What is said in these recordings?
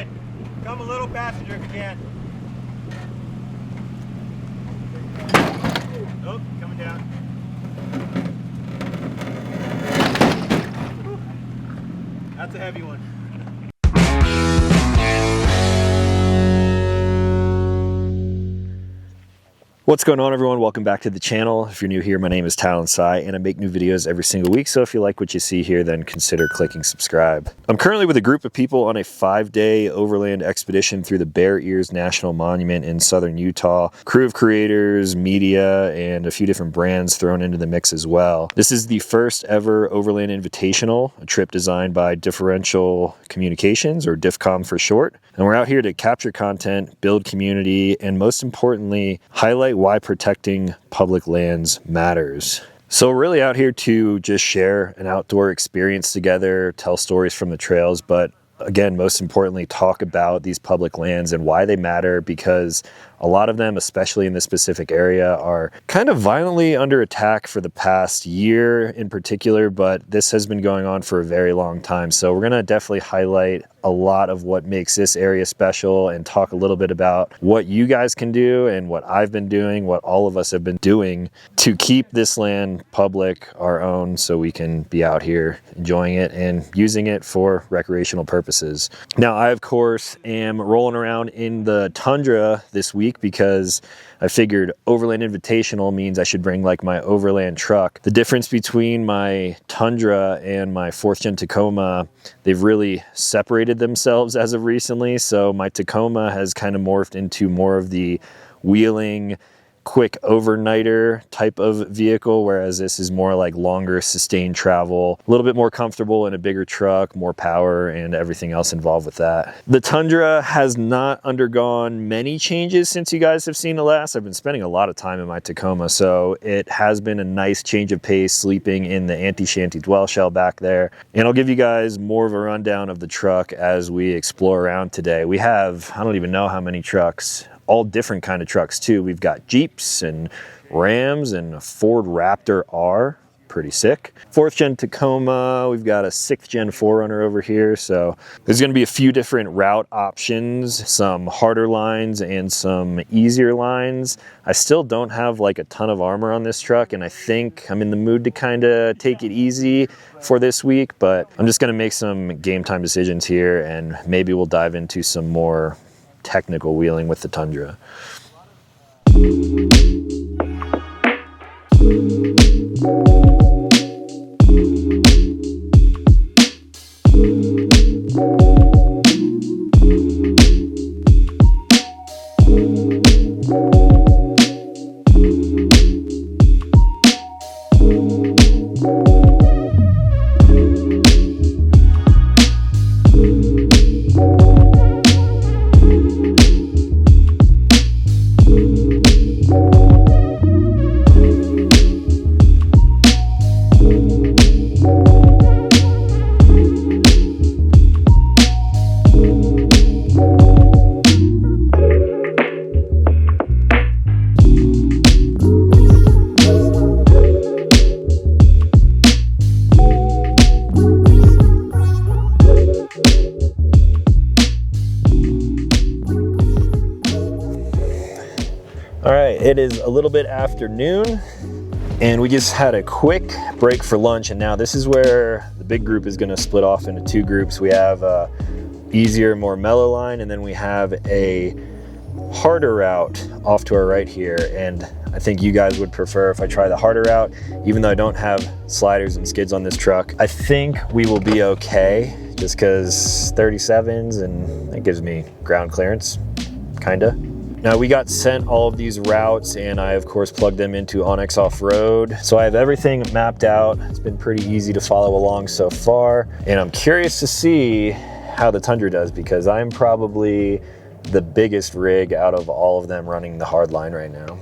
good. Come a little passenger if you can. Oh, coming down. That's a heavy one. What's going on, everyone? Welcome back to the channel. If you're new here, my name is Talon and I make new videos every single week. So if you like what you see here, then consider clicking subscribe. I'm currently with a group of people on a 5-day overland expedition through the Bear Ears National Monument in southern Utah. Crew of creators, media, and a few different brands thrown into the mix as well. This is the first ever Overland Invitational, a trip designed by Differential Communications, or DIFCOM for short. And we're out here to capture content, build community, and most importantly, highlight why protecting public lands matters. So we're really out here to just share an outdoor experience together, tell stories from the trails, but again, most importantly, talk about these public lands and why they matter, because a lot of them, especially in this specific area, are kind of violently under attack for the past year in particular, but this has been going on for a very long time. So we're going to definitely highlight a lot of what makes this area special and talk a little bit about what you guys can do and what I've been doing, what all of us have been doing to keep this land public, our own, so we can be out here enjoying it and using it for recreational purposes. Now, I, of course, am rolling around in the Tundra this week because I figured Overland Invitational means I should bring like my Overland truck. The difference between my Tundra and my 4th gen Tacoma, they've really separated themselves as of recently. So my Tacoma has kind of morphed into more of the wheeling, quick overnighter type of vehicle, whereas this is more like longer sustained travel, a little bit more comfortable in a bigger truck, more power, and everything else involved with that. The Tundra has not undergone many changes since you guys have seen the last. I've been spending a lot of time in my Tacoma, so it has been a nice change of pace sleeping in the anti-shanty dwell shell back there. And I'll give you guys more of a rundown of the truck as we explore around today. We have, I don't even know how many trucks, all different kind of trucks too. We've got Jeeps and Rams and a Ford Raptor R, pretty sick. 4th gen Tacoma, we've got a 6th gen 4Runner over here. So there's gonna be a few different route options, some harder lines and some easier lines. I still don't have like a ton of armor on this truck, and I think I'm in the mood to kind of take it easy for this week, but I'm just gonna make some game time decisions here, and maybe we'll dive into some more technical wheeling with the Tundra. All right, it is a little bit after noon, and we just had a quick break for lunch, and now this is where the big group is gonna split off into 2 groups. We have a easier, more mellow line, and then we have a harder route off to our right here, and I think you guys would prefer if I try the harder route, even though I don't have sliders and skids on this truck. I think we will be okay, just because 37s, and it gives me ground clearance, kinda. Now, we got sent all of these routes, and I of course plugged them into Onyx Off-Road. So I have everything mapped out. It's been pretty easy to follow along so far. And I'm curious to see how the Tundra does, because I'm probably the biggest rig out of all of them running the hard line right now.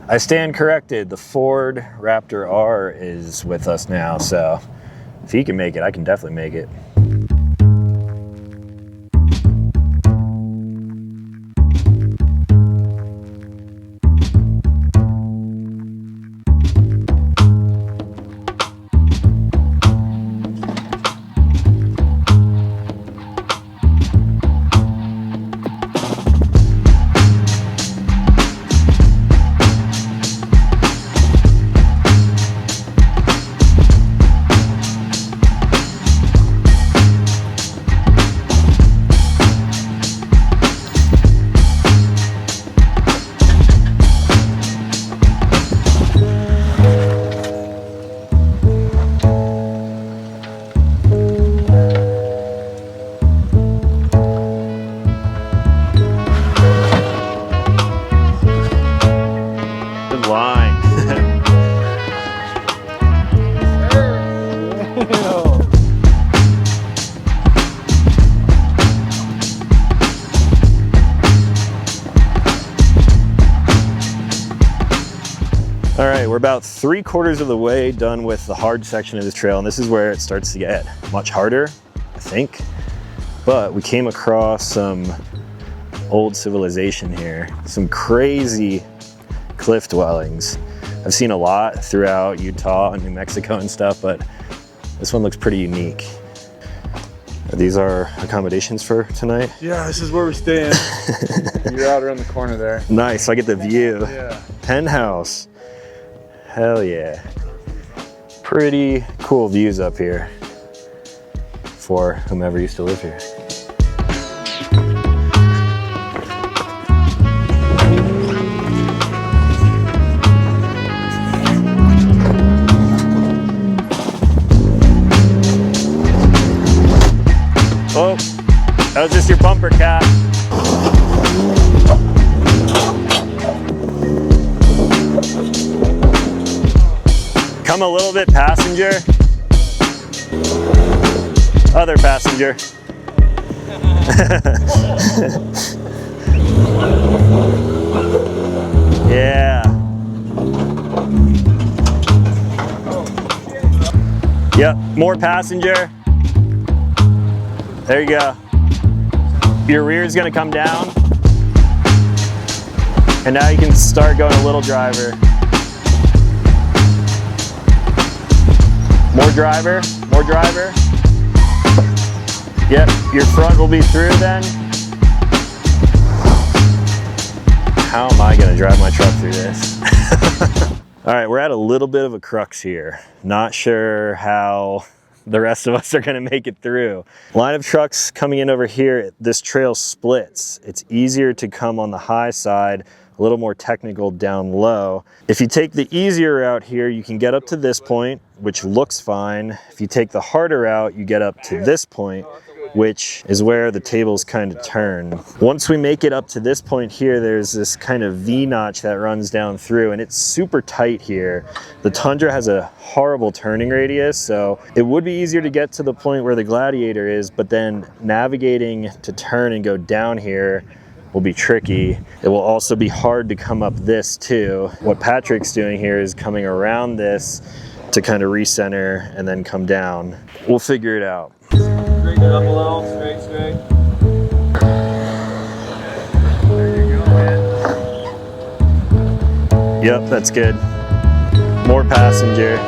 I stand corrected. The Ford Raptor R is with us now. So if he can make it, I can definitely make it. about 3/4 of the way done with the hard section of this trail, and this is where it starts to get much harder, I think. But we came across some old civilization here, some crazy cliff dwellings. I've seen a lot throughout Utah and New Mexico and stuff, but this one looks pretty unique. Are these our accommodations for tonight? Yeah, this is where we're staying. You're out around the corner there. Nice, I get the view. Yeah. Penthouse. Hell yeah. Pretty cool views up here for whomever used to live here. Oh, that was just your bumper cap. Come a little bit, passenger. Other passenger. Yeah. Yep, more passenger. There you go. Your rear is gonna come down. And now you can start going a little driver. More driver, more driver. Yep, your front will be through then. How am I gonna drive my truck through this? All right, we're at a little bit of a crux here. Not sure how the rest of us are gonna make it through. Line of trucks coming in over here, this trail splits. It's easier to come on the high side, a little more technical down low. If you take the easier route here, you can get up to this point, which looks fine. If you take the harder route, you get up to this point, which is where the tables kind of turn. Once we make it up to this point here, there's this kind of V-notch that runs down through, and it's super tight here. The Tundra has a horrible turning radius, so it would be easier to get to the point where the Gladiator is, but then navigating to turn and go down here will be tricky. It will also be hard to come up this too. What Patrick's doing here is coming around this to kind of recenter and then come down. We'll figure it out. Straighten it up a little, straight. There you go, man. Yep, that's good. More passenger.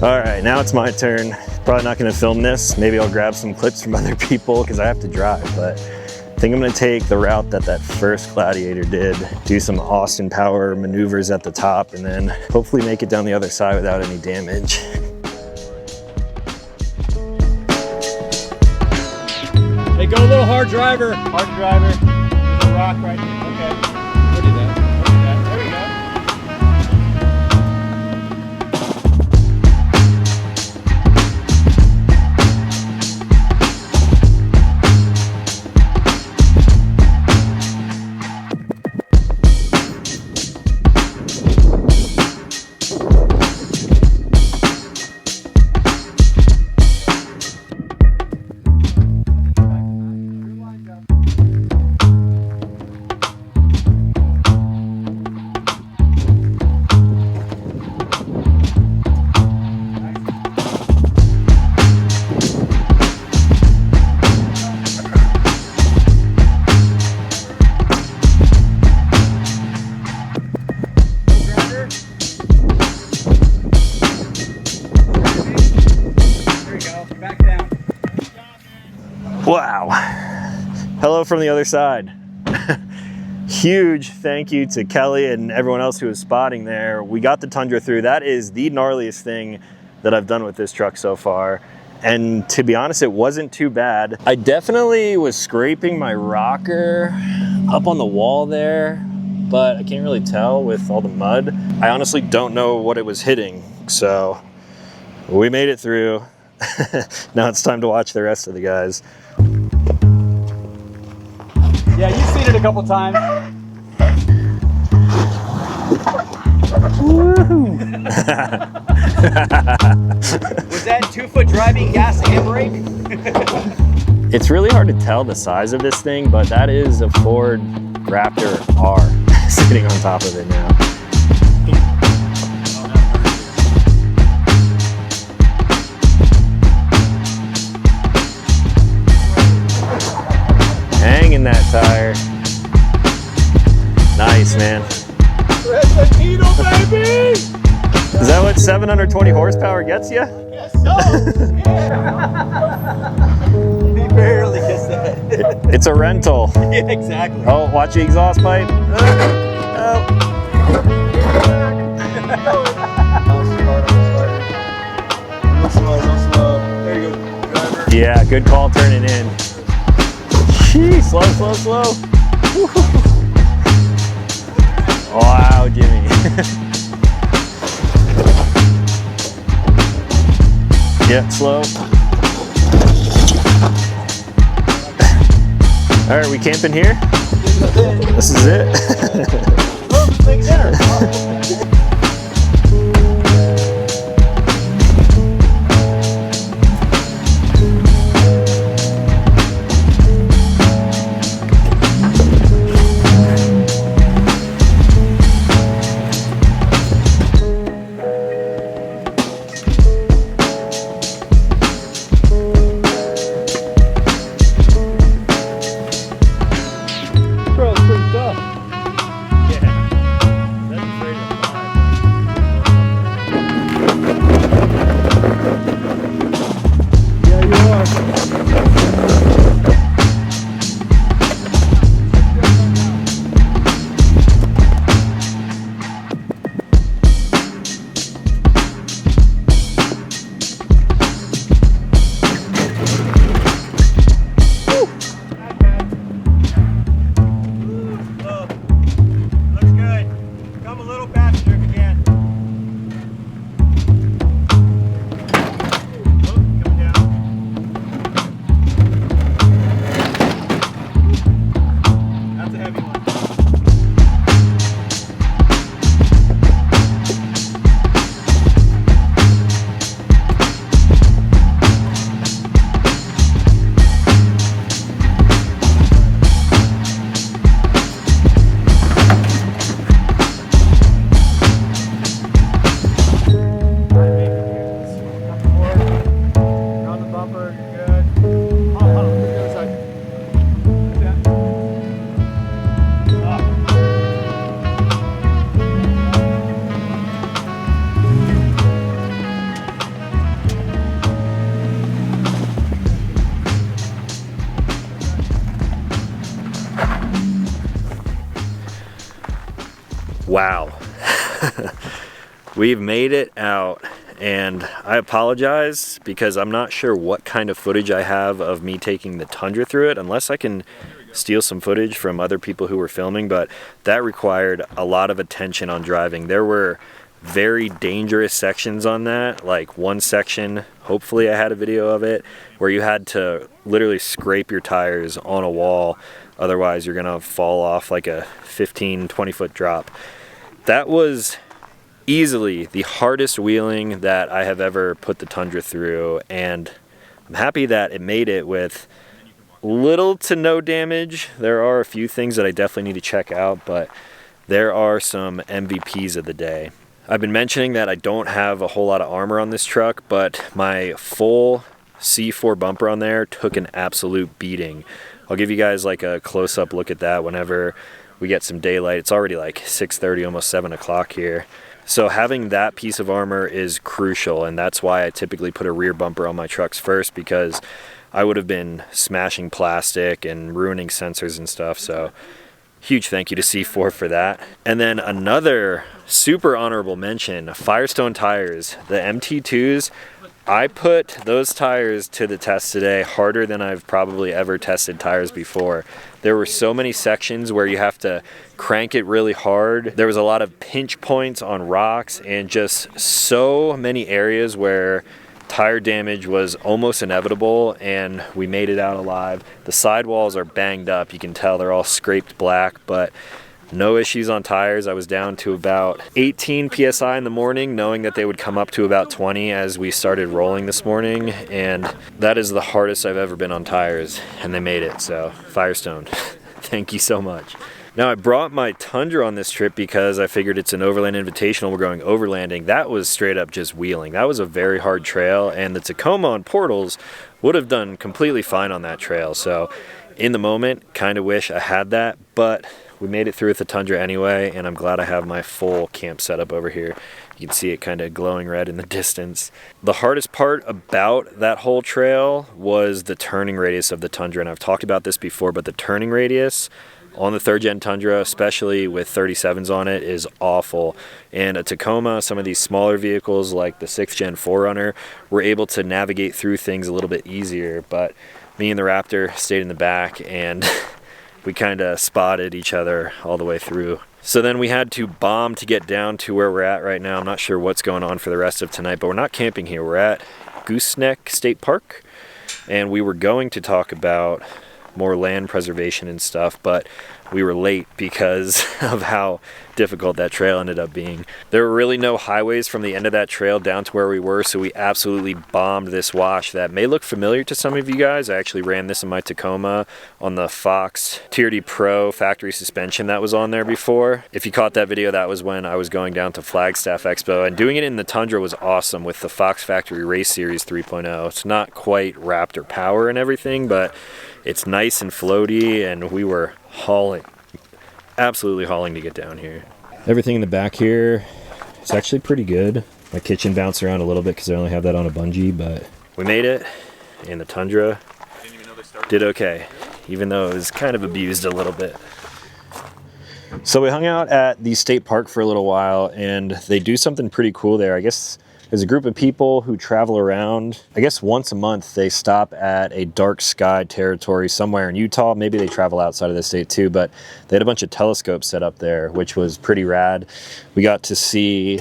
All right, now it's my turn. Probably not gonna film this. Maybe I'll grab some clips from other people because I have to drive, but I think I'm gonna take the route that first Gladiator did, do some Austin power maneuvers at the top, and then hopefully make it down the other side without any damage. Hey, go a little hard driver. Hard driver. There's a rock right there. Okay. We'll do that. We'll do that. There we go. Wow. Hello from the other side. Huge thank you to Kelly and everyone else who was spotting there. We got the Tundra through. That is the gnarliest thing that I've done with this truck so far. And to be honest, it wasn't too bad. I definitely was scraping my rocker up on the wall there, but I can't really tell with all the mud. I honestly don't know what it was hitting, so we made it through. Now it's time to watch the rest of the guys. Yeah, you've seen it a couple times. Was that 2-foot driving, gas, and brake? It's really hard to tell the size of this thing, but that is a Ford Raptor R sitting on top of it now. Hanging that tire. Nice, man. That's a needle, baby! Is that what 720 horsepower gets you? Yes, so. He barely gets that. It's a rental. Yeah, exactly. Oh, watch the exhaust pipe. Oh. There you go, driver. Yeah, good call turning in. Jeez, slow, slow, slow. Wow, Jimmy. Yeah, slow. All right, we camping here? This is it. Big dinner. Wow. We've made it out, and I apologize because I'm not sure what kind of footage I have of me taking the Tundra through it, unless I can steal some footage from other people who were filming, but that required a lot of attention on driving. There were very dangerous sections on that, like one section, hopefully I had a video of it, where you had to literally scrape your tires on a wall, otherwise you're gonna fall off like a 15-20 foot drop. That was easily the hardest wheeling that I have ever put the Tundra through, and I'm happy that it made it with little to no damage. There are a few things that I definitely need to check out, but there are some MVPs of the day. I've been mentioning that I don't have a whole lot of armor on this truck, but my full C4 bumper on there took an absolute beating. I'll give you guys like a close-up look at that whenever we get some daylight. It's already like 6:30, almost 7 o'clock here. So having that piece of armor is crucial, and that's why I typically put a rear bumper on my trucks first, because I would have been smashing plastic and ruining sensors and stuff. So huge thank you to C4 for that. And then another super honorable mention, Firestone tires. The MT2s I put those tires to the test today harder than I've probably ever tested tires before. There were so many sections where you have to crank it really hard. There was a lot of pinch points on rocks and just so many areas where tire damage was almost inevitable, and we made it out alive. The sidewalls are banged up. You can tell they're all scraped black, but no issues on tires. I was down to about 18 PSI in the morning, knowing that they would come up to about 20 as we started rolling this morning, and that is the hardest I've ever been on tires, and they made it, so Firestone, thank you so much. Now, I brought my Tundra on this trip because I figured it's an Overland Invitational. We're going overlanding. That was straight up just wheeling. That was a very hard trail, and the Tacoma on Portals would have done completely fine on that trail. So in the moment, kind of wish I had that, but we made it through with the Tundra anyway, and I'm glad I have my full camp setup over here. You can see it kind of glowing red in the distance. The hardest part about that whole trail was the turning radius of the Tundra, and I've talked about this before, but the turning radius on the 3rd gen Tundra, especially with 37s on it, is awful. And a Tacoma, some of these smaller vehicles like the 6th gen 4Runner, were able to navigate through things a little bit easier, but me and the Raptor stayed in the back, and we kind of spotted each other all the way through. So then we had to bomb to get down to where we're at right now. I'm not sure what's going on for the rest of tonight, but we're not camping here. We're at Gooseneck State Park, and we were going to talk about more land preservation and stuff, but we were late because of how difficult that trail ended up being. There were really no highways from the end of that trail down to where we were, so we absolutely bombed this wash that may look familiar to some of you guys. I actually ran this in my Tacoma on the Fox TRD Pro factory suspension that was on there before. If you caught that video, that was when I was going down to Flagstaff Expo, and doing it in the Tundra was awesome with the Fox Factory Race Series 3.0. It's not quite Raptor power and everything, but it's nice and floaty, and we were hauling, absolutely hauling to get down here. Everything in the back here is actually pretty good. My kitchen bounced around a little bit because I only have that on a bungee, but we made it, and the Tundra did okay, even though it was kind of abused a little bit. So we hung out at the state park for a little while, and they do something pretty cool there. I guess there's a group of people who travel around. I guess once a month they stop at a dark sky territory somewhere in Utah. Maybe they travel outside of the state too, but they had a bunch of telescopes set up there, which was pretty rad. We got to see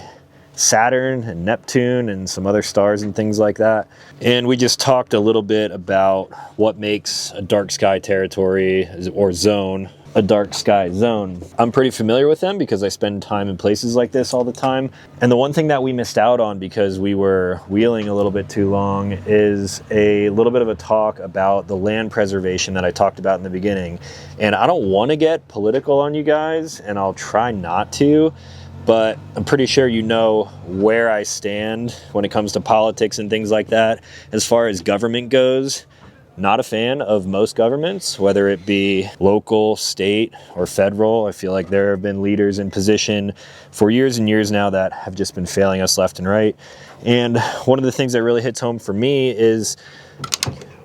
Saturn and Neptune and some other stars and things like that. And we just talked a little bit about what makes a dark sky territory or zone a dark sky zone. I'm pretty familiar with them because I spend time in places like this all the time. And the one thing that we missed out on because we were wheeling a little bit too long is a little bit of a talk about the land preservation that I talked about in the beginning. And I don't want to get political on you guys, and I'll try not to, but I'm pretty sure you know where I stand when it comes to politics and things like that. As far as government goes, not a fan of most governments, whether it be local, state, or federal. I feel like there have been leaders in position for years and years now that have just been failing us left and right. And one of the things that really hits home for me is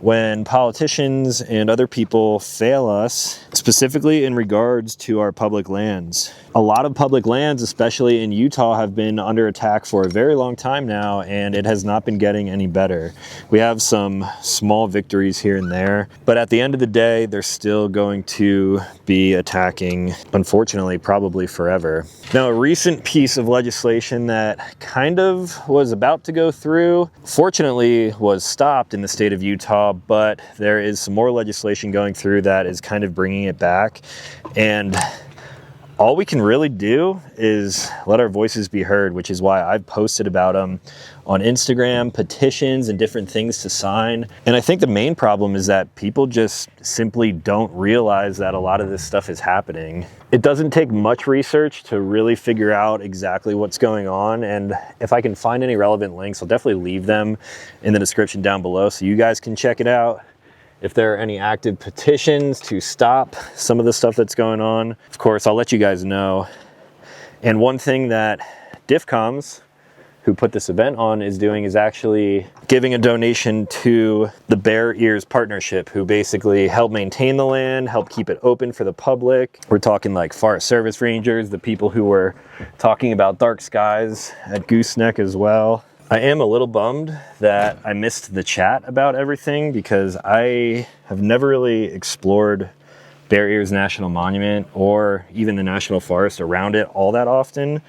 when politicians and other people fail us, specifically in regards to our public lands. A lot of public lands, especially in Utah, have been under attack for a very long time now, and it has not been getting any better. We have some small victories here and there, but at the end of the day, they're still going to be attacking, unfortunately, probably forever. Now, a recent piece of legislation that kind of was about to go through, fortunately, was stopped in the state of Utah, but there is some more legislation going through that is kind of bringing it back. And all we can really do is let our voices be heard, which is why I've posted about them on Instagram, petitions and different things to sign. And I think the main problem is that people just simply don't realize that a lot of this stuff is happening. It doesn't take much research to really figure out exactly what's going on. And if I can find any relevant links, I'll definitely leave them in the description down below so you guys can check it out. If there are any active petitions to stop some of the stuff that's going on, of course, I'll let you guys know. And one thing that DIFCOMS, who put this event on, is doing is actually giving a donation to the Bear Ears Partnership, who basically help maintain the land, help keep it open for the public. We're talking like Forest Service Rangers, the people who were talking about dark skies at Gooseneck as well. I am a little bummed that I missed the chat about everything because I have never really explored Bear Ears National Monument or even the National Forest around it all that often.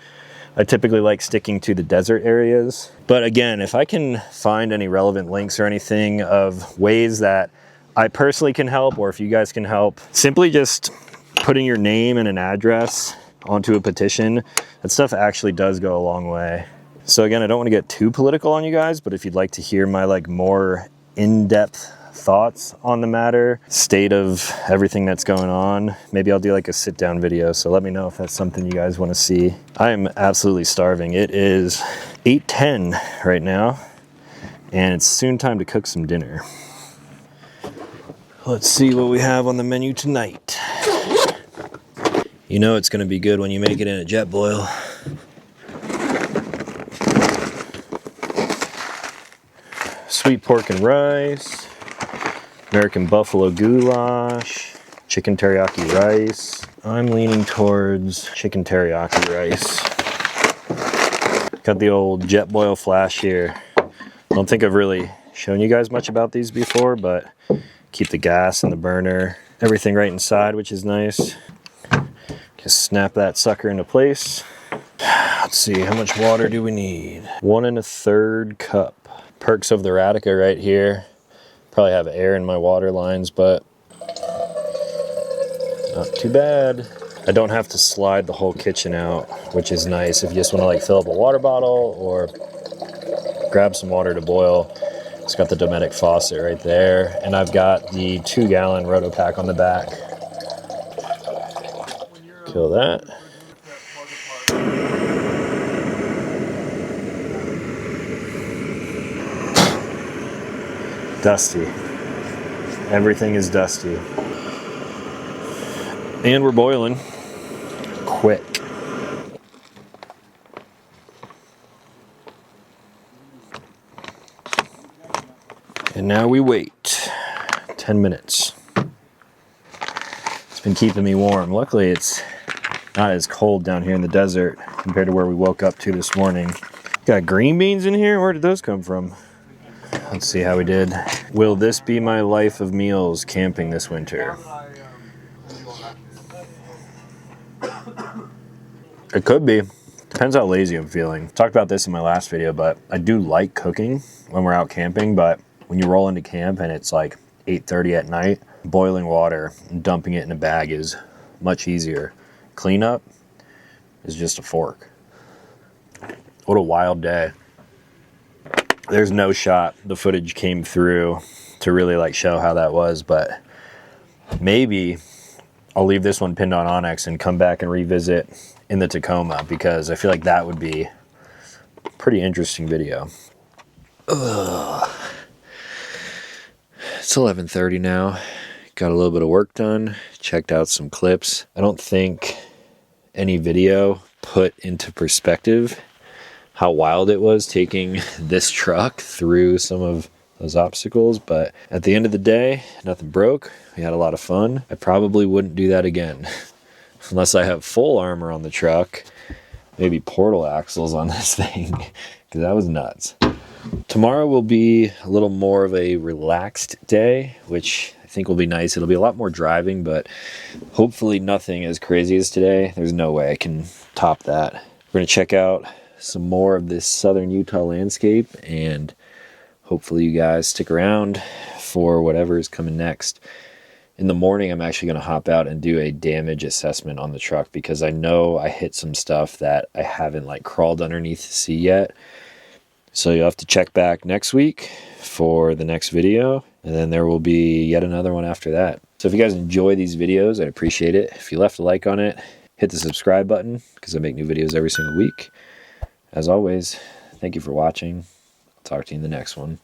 I typically like sticking to the desert areas. But again, if I can find any relevant links or anything of ways that I personally can help, or if you guys can help, simply just putting your name and an address onto a petition, that stuff actually does go a long way. So again, I don't want to get too political on you guys, but if you'd like to hear my like more in-depth thoughts on the matter, state of everything that's going on, maybe I'll do like a sit down video. So let me know if that's something you guys want to see. I am absolutely starving. It is 8:10 right now, and it's soon time to cook some dinner. Let's see what we have on the menu tonight. You know it's going to be good when you make it in a jet boil. Sweet pork and rice, American buffalo goulash, chicken teriyaki rice. I'm leaning towards chicken teriyaki rice. Got the old jet boil flash here. I don't think I've really shown you guys much about these before, but keep the gas in the burner, everything right inside, which is nice. Just snap that sucker into place. Let's see, how much water do we need? 1 1/3 cup. Perks of the Radica right here. Probably have air in my water lines, but not too bad. I don't have to slide the whole kitchen out, which is nice if you just want to like fill up a water bottle or grab some water to boil. It's got the Dometic faucet right there, and I've got the 2-gallon Rotopack on the back. Kill that. Dusty. Everything is dusty. And we're boiling quick. And now we wait 10 minutes. It's been keeping me warm. Luckily it's not as cold down here in the desert compared to where we woke up to this morning. Got green beans in here? Where did those come from? Let's see how we did. Will this be my life of meals camping this winter? It could be. Depends how lazy I'm feeling. Talked about this in my last video, but I do like cooking when we're out camping, but when you roll into camp and it's like 8:30 at night, boiling water and dumping it in a bag is much easier. Cleanup is just a fork. What a wild day. There's no shot the footage came through to really like show how that was, but maybe I'll leave this one pinned on Onyx and come back and revisit in the Tacoma, because I feel like that would be a pretty interesting video. Ugh. It's 11:30 now. Got a little bit of work done, checked out some clips. I don't think any video put into perspective how wild it was taking this truck through some of those obstacles, but at the end of the day, nothing broke. We had a lot of fun. I probably wouldn't do that again unless I have full armor on the truck, maybe portal axles on this thing, because that was nuts. Tomorrow will be a little more of a relaxed day, which I think will be nice. It'll be a lot more driving, but hopefully nothing as crazy as today. There's no way I can top that. We're gonna check out some more of this southern Utah landscape, and hopefully you guys stick around for whatever is coming next. In the morning, I'm actually going to hop out and do a damage assessment on the truck, because I know I hit some stuff that I haven't like crawled underneath to see yet. So you'll have to check back next week for the next video, and then there will be yet another one after that. So if you guys enjoy these videos, I'd appreciate it if you left a like on it, hit the subscribe button, because I make new videos every single week. As always, thank you for watching. I'll talk to you in the next one.